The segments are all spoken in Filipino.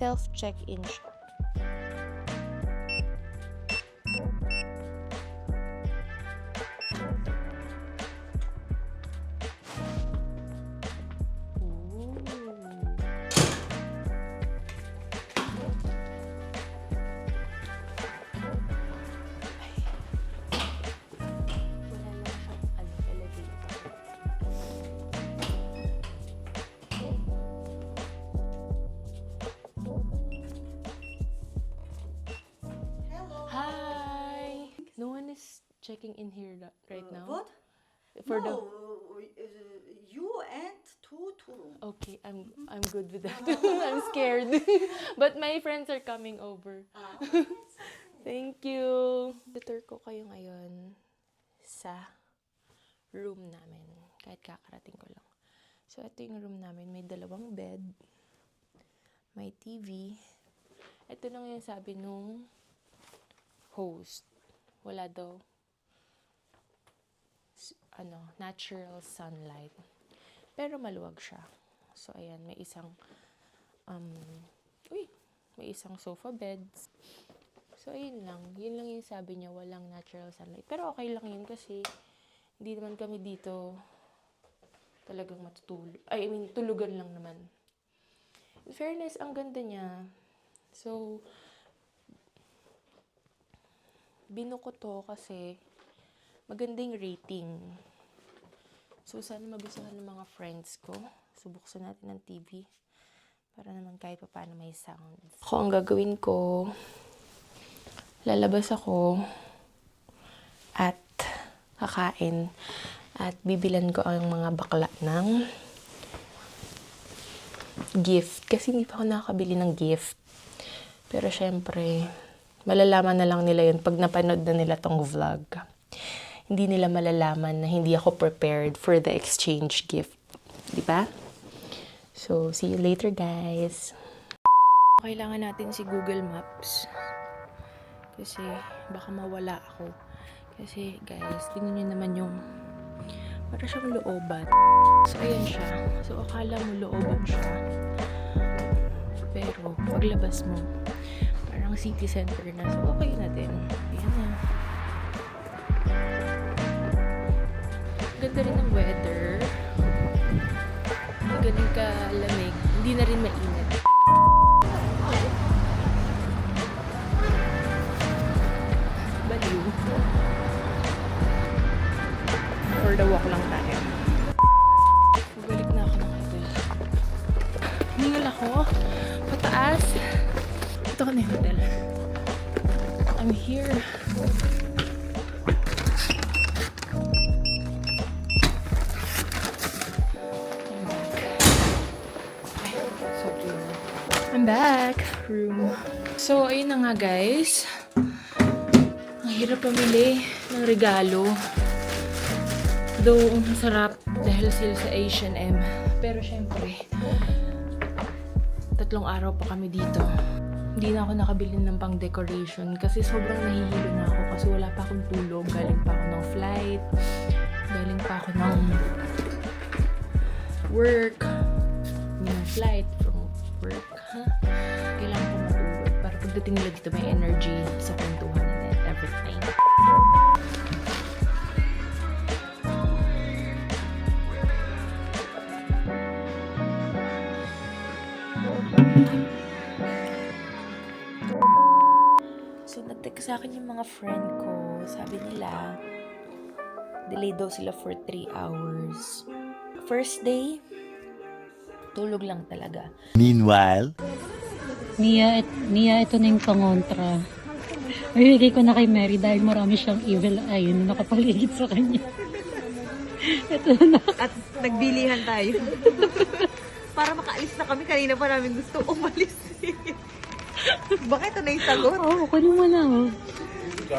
self-check-in siya. No one is checking in here right now. What? For no, you and two. Okay, I'm good with that. I'm scared. But my friends are coming over. Thank you. Tutor ko kayo ngayon sa room namin. Kahit kakarating ko lang. So, ito yung room namin. May 2 bed. May TV. Ito na ngayon sabi nung host. Wala daw natural sunlight. Pero maluwag siya. So, ayan, may isang may isang sofa bed. So, ayun lang. Yun lang yung sabi niya, walang natural sunlight. Pero okay lang yun kasi hindi naman kami dito talagang matutulog. Tulugan lang naman. In fairness, ang ganda niya. So, binuko to kasi magandang rating. So, sana magustuhan ng mga friends ko. So, buksan natin ng TV para naman kahit pa paano may sounds. Ako, ang gagawin ko, lalabas ako at kakain at bibilan ko ang mga bakla ng gift. Kasi hindi pa ako nakakabili ng gift. Pero syempre, malalaman na lang nila yun pag napanood na nila tong vlog. Hindi nila malalaman na hindi ako prepared for the exchange gift. Diba? So, see you later, guys. Kailangan natin si Google Maps. Kasi baka mawala ako. Kasi, guys, tingnan nyo naman yung para siyang looban. So, ayan siya. So, akala mo looban siya. Pero, paglabas mo, parang city center na. So, okay natin. Ayan na. Ganda rin ng weather. Hindi ganun kalamig. Hindi na rin mainit. Baliw. For the walk lang tayo. Balik na ako ng hotel. Hingal ako. Pataas. Ito ka na yung hotel. I'm here. I'm back. Room. So, ayun na nga guys. Ang hirap pamili ng regalo. Though, ang sarap dahil sila sa H&M. Pero syempre, 3 araw pa kami dito. Hindi na ako nakabili ng pang decoration kasi sobrang nahihilo na ako kasi wala pa akong tulog. Galing pa ako ng flight. Galing pa ako ng work. Flight from work. Kailangan ko matulog para pagdating nila dito may energy sa kwentuhan and everything. So, nag-text sa akin yung mga friend ko. Sabi nila, delayed daw sila for 3 hours. First day, tulog lang talaga. Meanwhile, Nia, ito na yung pangontra. Bibigay ko na kay Mary dahil marami siyang evil eye na nakapaligid sa kanya. Ito na. At nagbilihan tayo. Para makaalis na kami. Kanina pa namin gusto umalis. Baka ito na yung sagot? Oo, kunin mo na. Oh.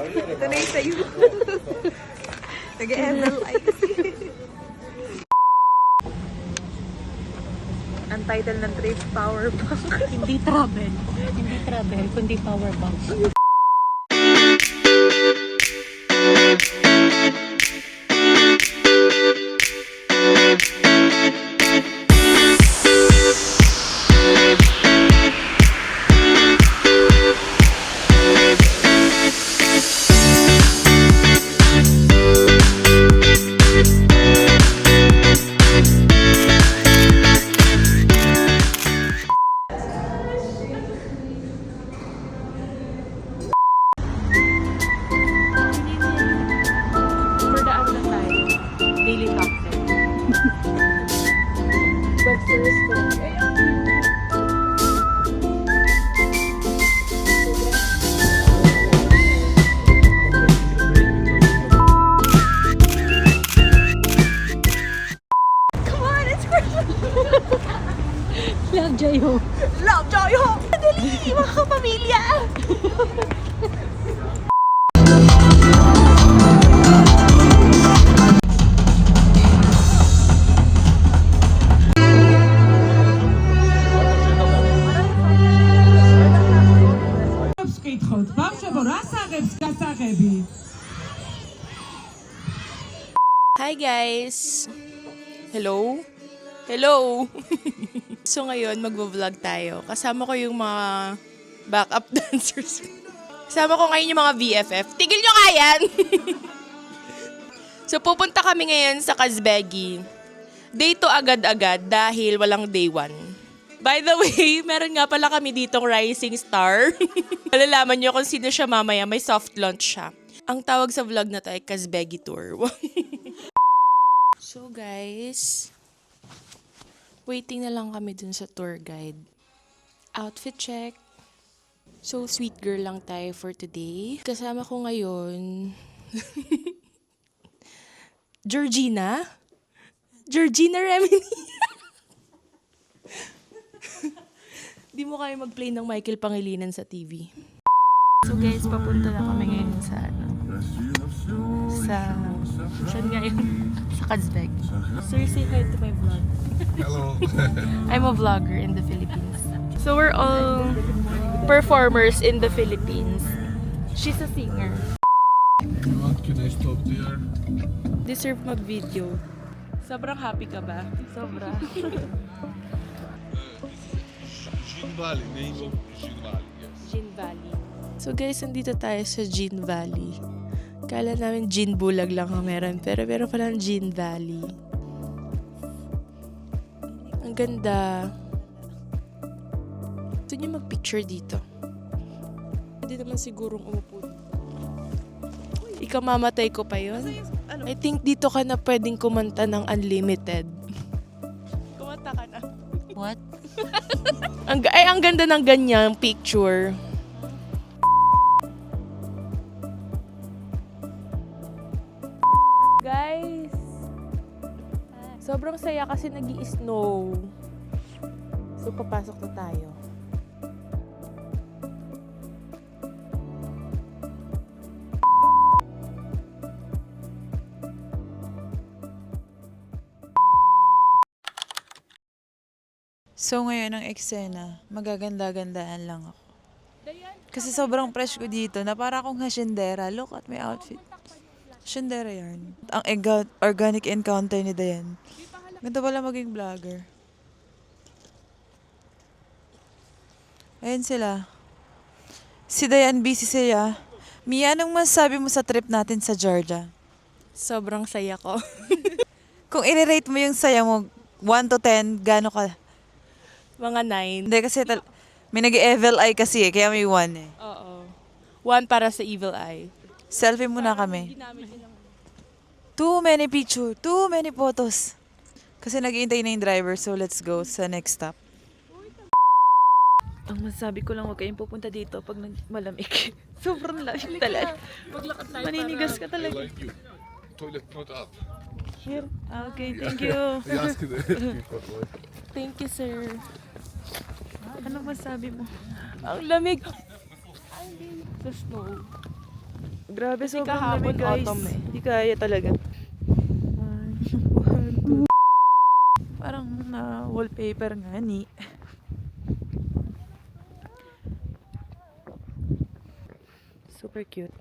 Ito na yung sayo. Nag-evil eyes. Ang title ng trip, Power Bank. Hindi travel. Hindi travel, kundi power bank. Hi guys! Hello? Hello! So ngayon, magvo-vlog tayo. Kasama ko yung mga backup dancers. Kasama ko ngayon yung mga BFF. Tigil nyo nga yan! So pupunta kami ngayon sa Kazbegi. Day 2 agad-agad dahil walang day 1. By the way, meron nga pala kami ditong rising star. Malalaman nyo kung sino siya mamaya. May soft launch siya. Ang tawag sa vlog na to ay Kazbegi Tour. So guys, waiting na lang kami dun sa tour guide. Outfit check. So sweet girl lang tayo for today. Kasama ko ngayon, Georgina Remini. Di mo kayo mag-play ng Michael Pangilinan sa TV. So guys, papunta na kami ngayon sa saan nga yun? Sa Kazbeg. Sir, say hi to my vlog. Hello. I'm a vlogger in the Philippines. So we're all performers in the Philippines. She's a singer. What can I stop there? Deserve mag-video. Sobrang happy ka ba? Sobra. Jin Valley, name of Jin Valley, yes. Jin Valley. So guys, nandito tayo sa Jin Valley. Kala namin Jin Bulag lang ang meron, pero meron palang Jin Valley. Ang ganda. Gusto niyo mag-picture dito? Hindi naman sigurong umupo. Ikaw mamatay ko pa yun? I think dito ka na pwedeng kumanta ng Unlimited. Kumanta ka na. What? Ang ganda ng ganyang picture. Guys, sobrang saya kasi nag-i-snow. So, papasok na tayo. So ngayon ang eksena, magaganda-gandaan lang ako. Kasi sobrang fresh ko dito na para akong hasyendera. Look at my outfit. Hasyendera yarn. Ang organic encounter ni Dayan. Ganda pala maging vlogger. Ayan sila. Si Dayan busy siya. Mia, anong masasabi mo sa trip natin sa Georgia? Sobrang saya ko. Kung i-rate mo yung saya mo, 1 to 10, gaano ka? Mga 9. Hindi kasi may nag-evil eye kasi kaya may 1 eh. Oo. 1 para sa evil eye. Selfie muna kami. Too many picture, too many photos. Kasi nag-iintay na yung driver, so let's go sa next stop. Ang masasabi ko lang, huwag kayong pupunta dito pag malamig. Sobrang lamig talaga. Maninigas ka I talaga. like you. Toilet not up. Here. Okay, thank you. I asked the people. Thank you, sir. Anong masabi mo? Ang lamig. Sa snow. Grabe, Kasi sobrang kahapon lamig guys. autumn eh. Hindi kaya talaga. Parang na wallpaper nga ni. Super cute.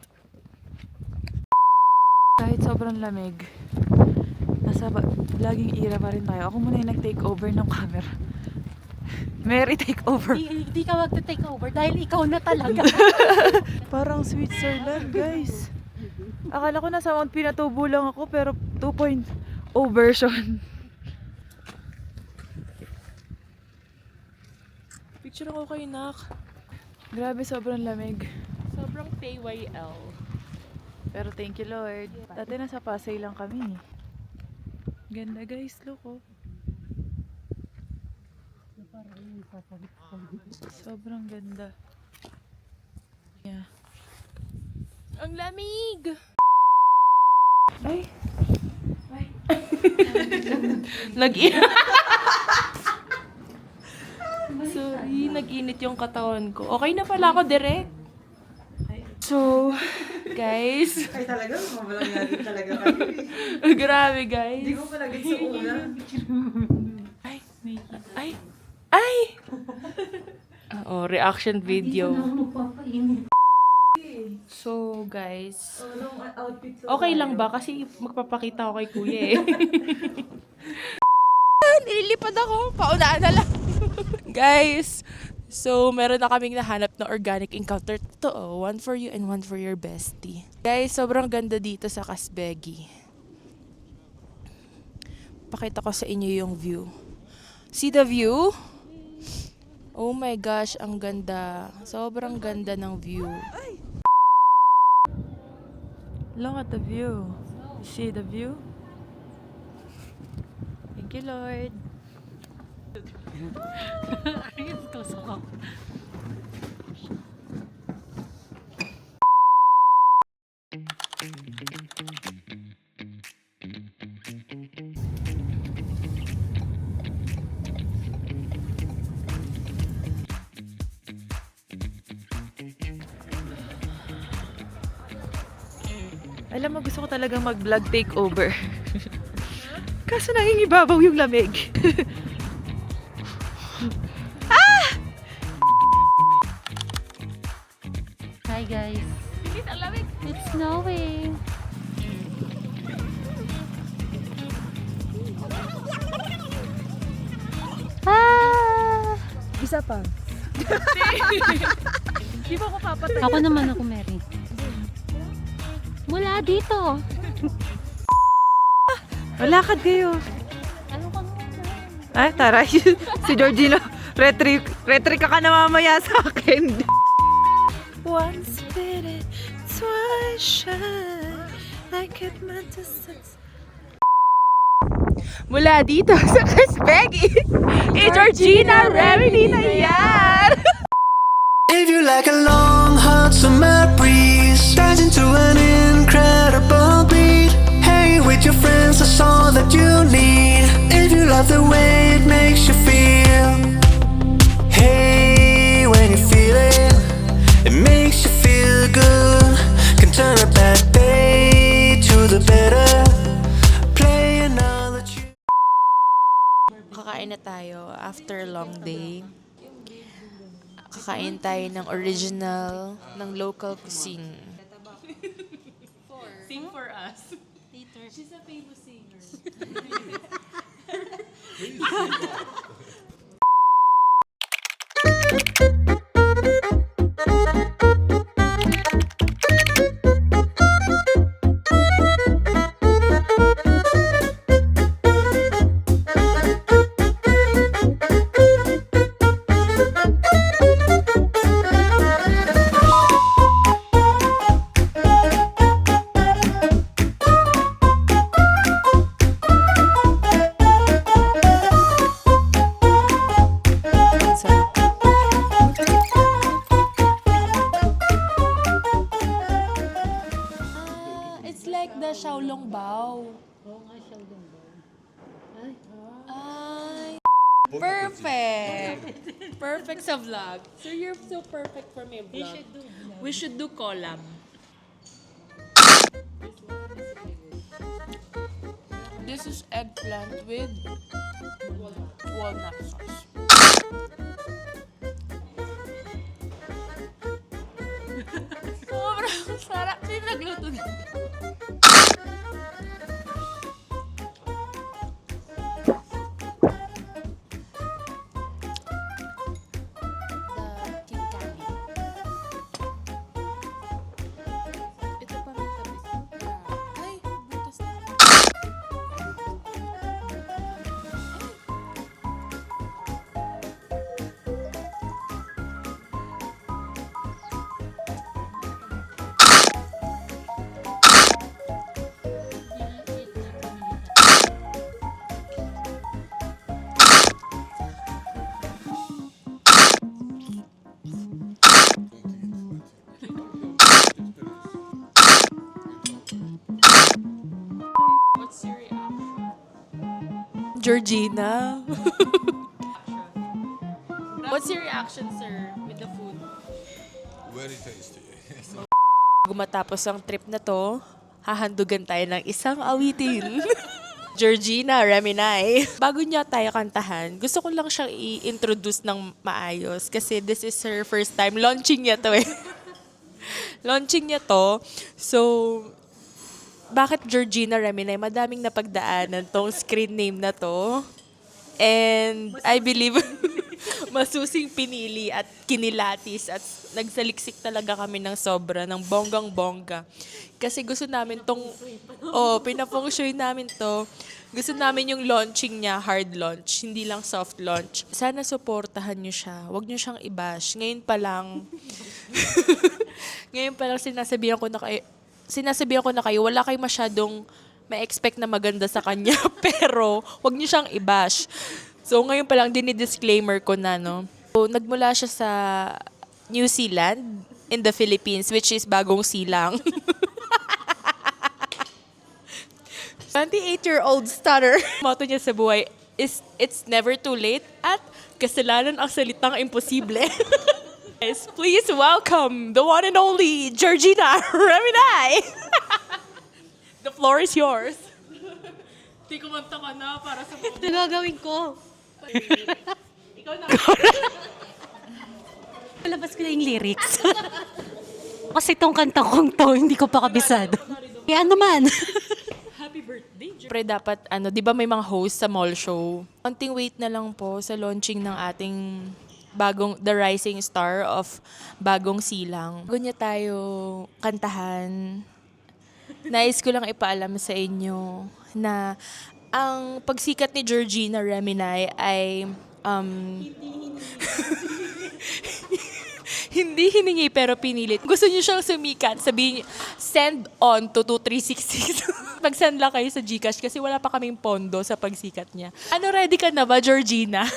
Kahit sobrang lamig, nasa vlogging era pa rin tayo. Ako muna yung nag-take over ng camera. Mary, take over. Hindi ka magta-take over dahil ikaw na talaga. Parang Switzerland, guys. Akala ko nasa Mount Pinatubo lang ako, pero 2.0 version. Picture ako kay Nak. Grabe, sobrang lamig. Sobrang PYL. Pero thank you, Lord. Dati nasa Pasay lang kami. Ganda, guys. Look, oh. Sobrang ganda. Yeah. Ang lamig! Ay! Sorry, nag-init yung katawan ko. Okay na pala ako, direct. So, guys. Ay, talaga? Mawalang yari talaga kayo. Grabe, guys. Hindi ko pa naging sa una. Ay! Oo, reaction video. So, guys, okay lang ba? Kasi magpapakita ako kay kuya eh. Nililipad ako. Paunaan na lang. Guys, so meron na kaming nahanap na organic encounter. Totoo, one for you and one for your bestie. Guys, sobrang ganda dito sa Casbegi. Pakita ko sa inyo yung view. See the view? Oh my gosh, ang ganda. Sobrang ganda ng view. Look at the view. You see the view? Thank you, Lord. Alam mo, gusto ko talagang mag-vlog takeover. Kaso nangingibabaw yung lamig. Hi guys. It's snowing. Ah! Isa pa. Di ba ako papatay? Ako naman ako, Mary. Mula dito. Malakad kayo. Ano ka Ay, taray. Si Georgina, retry ka na mamaya sa akin. Once bitten, twice shy. I get meant to sex. Mula dito sa Casbegi, Georgina Remedy na yan! If you like a long hot summer breeze, dive into an incredible beat. Hey, with your friends, that's all that you need. If you love the way it makes you feel, hey, when you feel it, it makes you feel good. Can turn a bad day to the better. Play another tune. Kakain na tayo after a long day. Kakain tayo ng original, ng local cuisine. Sing for us. Later. She's a famous singer. It's like the Xiaolong Bao. Oo nga, Sheldon ba? Ay. Perfect. Perfect sa vlog. So you're so perfect for my vlog. We should do collab. This is eggplant with walnut sauce. Sobrang sarap. Sino nagluto na? Ito pa may tabi. Ay, butas na. What's your reaction? Georgina. What's your reaction, sir, with the food? Very tasty. Matapos ang trip na to, hahandugan tayo ng isang awitin. Georgina Reminay. Bago niya tayo kantahan, gusto ko lang siyang i-introduce ng maayos kasi this is her first time launching niya to eh. Launching niya to. So, bakit Georgina Reminay? Madaming napagdaanan tong screen name na to. And I believe masusing pinili at kinilatis at nagsaliksik talaga kami ng sobra, ng bonggang-bongga. Kasi gusto namin tong, pinafeng shui namin to. Gusto namin yung launching niya, hard launch, hindi lang soft launch. Sana suportahan niyo siya. Huwag niyo siyang i-bash. Ngayon pa lang, sinasabihan ko na kayo, wala kayong masyadong ma-expect na maganda sa kanya, pero wag niyo siyang i-bash. So, ngayon pa lang, dinidisclaimer ko na, no? So, nagmula siya sa New Zealand in the Philippines, which is bagong silang. 28-year-old stunner. Motto niya sa buhay is, it's never too late at kasalanan ang salitang imposible. Yes, please welcome the one and only Georgina Reminay. The floor is yours. Hindi kumanta ka na para sa Ito gagawin ko. Ikaw na. Palabas ko na yung lyrics. Kasi itong kanta kong to, hindi ko pa kabisado. Kaya naman. Happy birthday. Pre, dapat, di ba may mga host sa mall show? Konting wait na lang po sa launching ng ating the rising star of Bagong Silang. Bago niya tayo kantahan, nais ko lang ipaalam sa inyo na ang pagsikat ni Georgina Reminay ay hindi hiningi pero pinilit. Gusto niyo siyang sumikat, sabihin niyo, send on to 2366. Mag-send lang kayo sa GCash kasi wala pa kaming pondo sa pagsikat niya. Ready ka na ba, Georgina?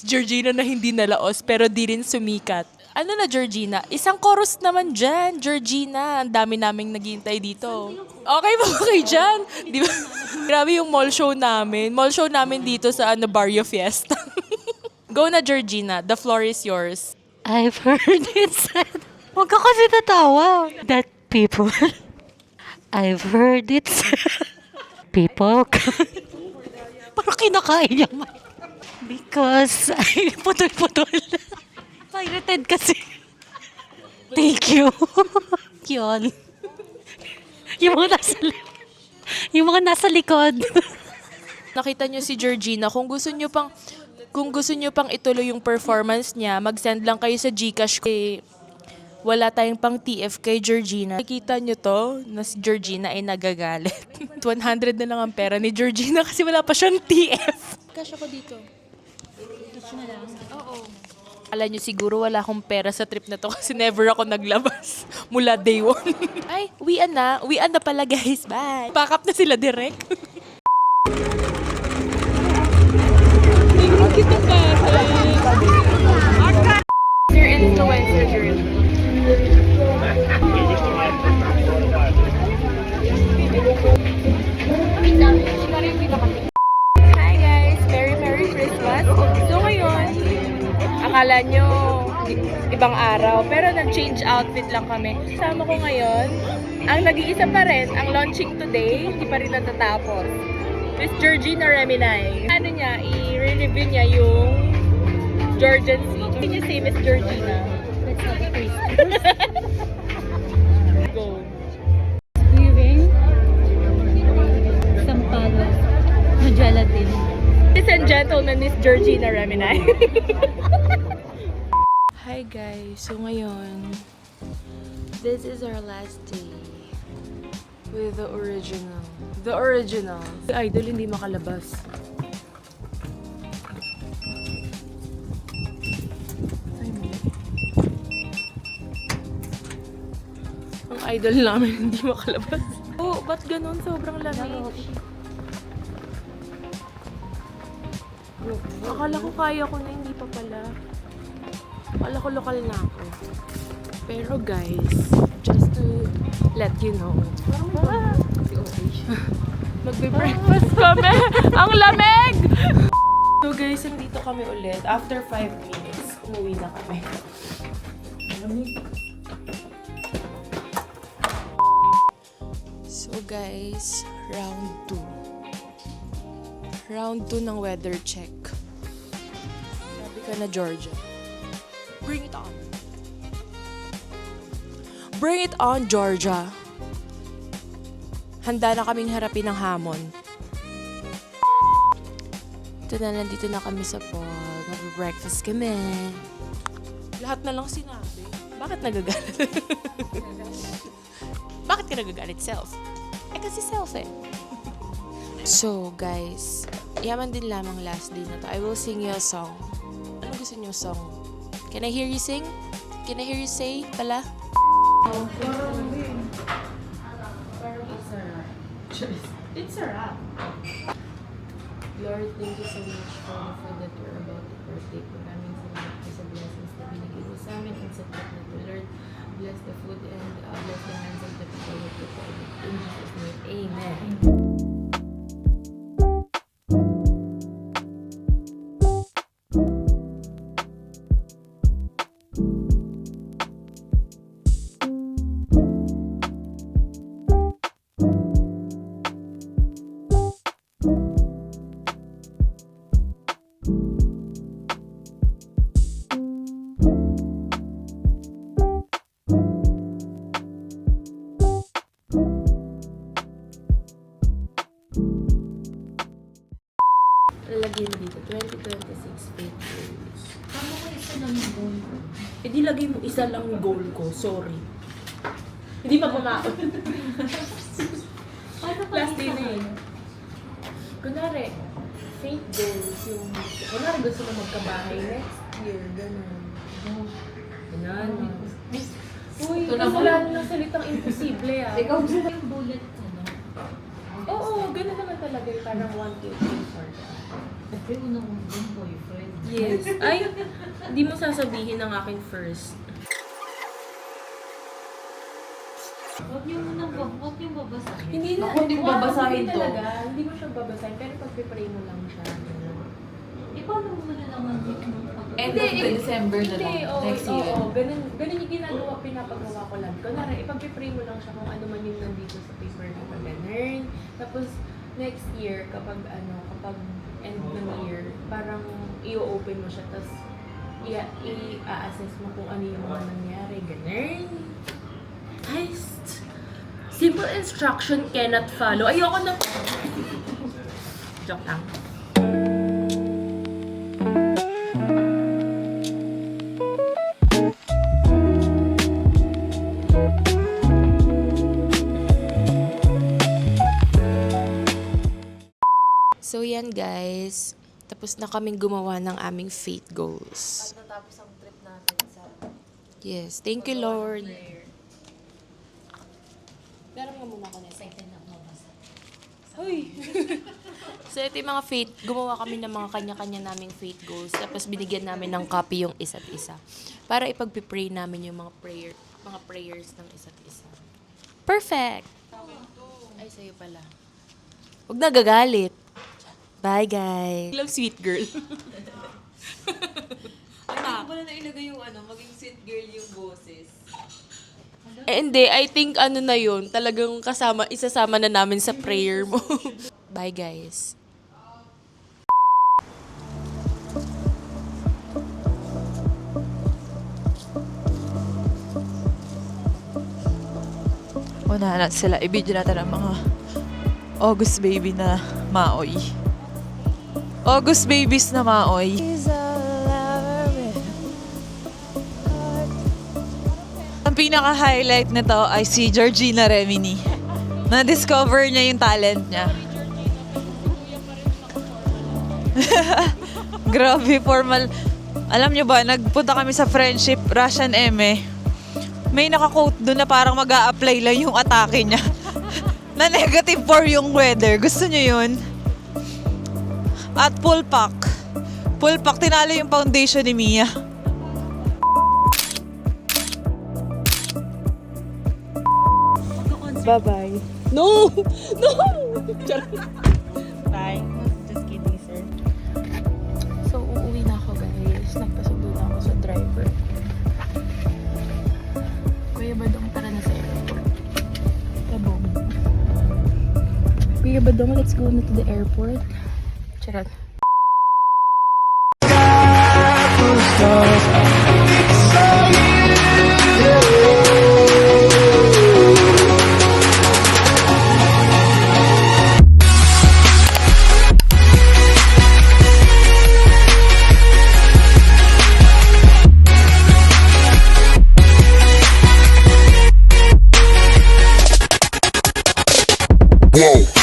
Georgina na hindi nalaos pero di rin sumikat. Na, Georgina? Isang chorus naman dyan, Georgina. Ang dami naming naghihintay dito. Okay ba kayo dyan? Di ba? Grabe yung mall show namin. Mall show namin dito sa Barrio Fiesta. Go na, Georgina. The floor is yours. I've heard it said. Huwag ka kasi tatawa. That people. I've heard it said. People. Parang kinakain niya. Because, ay, putol-putol. Pirated kasi. Thank you. Yun. Yung mga nasa likod. Nakita niyo si Georgina. Kung gusto niyo pang ituloy yung performance niya, mag-send lang kayo sa GCash. Wala tayong pang TF kay Georgina. Nakita niyo to, na si Georgina ay nagagalit. 100 na lang ang pera ni Georgina kasi wala pa siyang TF. Cash ako dito. Cash na lang. Oo. Alam niyo siguro wala akong pera sa trip na to kasi never ako naglabas mula day 1. Ay, uwian na. Uwian na pala, guys. Bye. Pack up na sila direct. Your influencer journey. Hi guys! Merry Christmas! So ngayon, akala nyo ibang araw, pero nag-change outfit lang kami. Kasama ko ngayon, ang nag-iisa pa rin, ang launching today, hindi pa rin natatapos. Miss Georgina Reminay. I-review niya yung Georgian Sea. Can you say Miss Georgina? Let's have a taste. Go. Weaving. Sampalos. Na gelatin. Ladies and gentlemen, Miss Georgina Reminay. Hi guys, so ngayon, this is our last day with the original. The original. Si Idol hindi makalabas. Ang idol namin hindi makalabas. Oh, ba't ganun? Sobrang lamig. Akala ko kaya ko na, hindi pa pala. Akala ko lokal na ako. Pero guys, just to let you know, magbe-breakfast kami. Ang lamig! So guys, nandito kami ulit. After 5 minutes, umuwi na kami. So guys, round 2. Round 2 ng weather check. Sabi ka na, Georgia. Bring it on. Bring it on, Georgia. Handa na kaming harapin ang hamon. Ito na, nandito na kami sa pool. Mag-breakfast kami. Lahat na lang sinabi. Bakit nagagalit? Bakit ka nagagalit, self? Eh, kasi self eh. So, guys, yaman din lamang last day na to. I will sing you a song. Ano gusto niyo song? Can I hear you sing? Can I hear you say pala? It's a wrap. Lord, thank you so much for the food that we're about to partake. Maraming salamat po sa blessings na binigay mo sa amin and sa food na to. Lord, bless the food and bless the hands of the people who prepare it. In Jesus' name, amen. Lalagyan mo dito, 2026 faith goals. Tama ko isa lang yung goal ko. Eh di lagay mo isa lang yung goal ko, sorry. Hindi pa pumaon. Last day na yun. Kunwari, faith goals yung... Kunwari gusto na magkabahay next year, gano'n. Gano'n. Uy, kasalanan ng salitang imposible ah. Ikaw yung bullet ko, no? Oo, gano'n naman talaga yung parang 1, 2, 3, 4. Kasi unang yung boyfriend. Yes. Ay, hindi mo sasabihin ng akin first. Huwag yung babasahin. Hindi na, Naku, hindi mo babasahin hindi to. talaga. Hindi mo siya babasahin, pero pag-pray mo lang siya. Eh, paano mo malalaman yung End of December na lang. Next year. Oo, ganun yung ginagawa, pinapagawa ko lang. Kunwari, ipag-pray mo lang siya kung ano man yung nandito sa paper na pag-learn. Tapos, next year, kapag end ng year, parang i-open mo siya, tapos i-assess mo kung ano yung mga nangyari. Ganun. Guys, simple instruction cannot follow. Ayoko na. Joke lang. So yan guys, tapos na kaming gumawa ng aming faith goals. At natapos ang trip natin sa... Yes, thank you Lord. Meron nga muna ako nito. Excited na mabasa. Hoy! So ito yung mga faith, gumawa kami ng mga kanya-kanya naming faith goals. Tapos binigyan namin ng copy yung isa't isa. Para ipag-pray namin yung mga prayers ng isa't isa. Perfect! Ay, sa'yo pala. Huwag nagagalit. Bye, guys. Love sweet girl. Hindi ko na ilagay yung maging sweet girl yung boses. Eh, hindi. I think ano na yun. Talagang isasama na namin sa prayer mo. Bye, guys. Unahan natin sila. I-video natin ang mga August baby na maoy. August babies na maoy. Ang pinaka-highlight nito ay si Georgina Remini. Na-discover niya yung talent niya. Grabe, formal. Alam niyo ba, nagpunta kami sa Friendship, Russian Eme. May naka-quote doon na parang mag-a-apply lang yung atake niya. Na negative 4 yung weather. Gusto niyo yun? At full pack. Full pack, tinalo yung foundation ni Mia. Bye-bye. No! No! Bye. Just kidding, sir. So, uuwi na ako, guys. Nagpasundo na ako sa driver. Kuya Badong, tara na sa airport. Tabong. Kuya Badong, let's go na to the airport. Charot. So Whoa.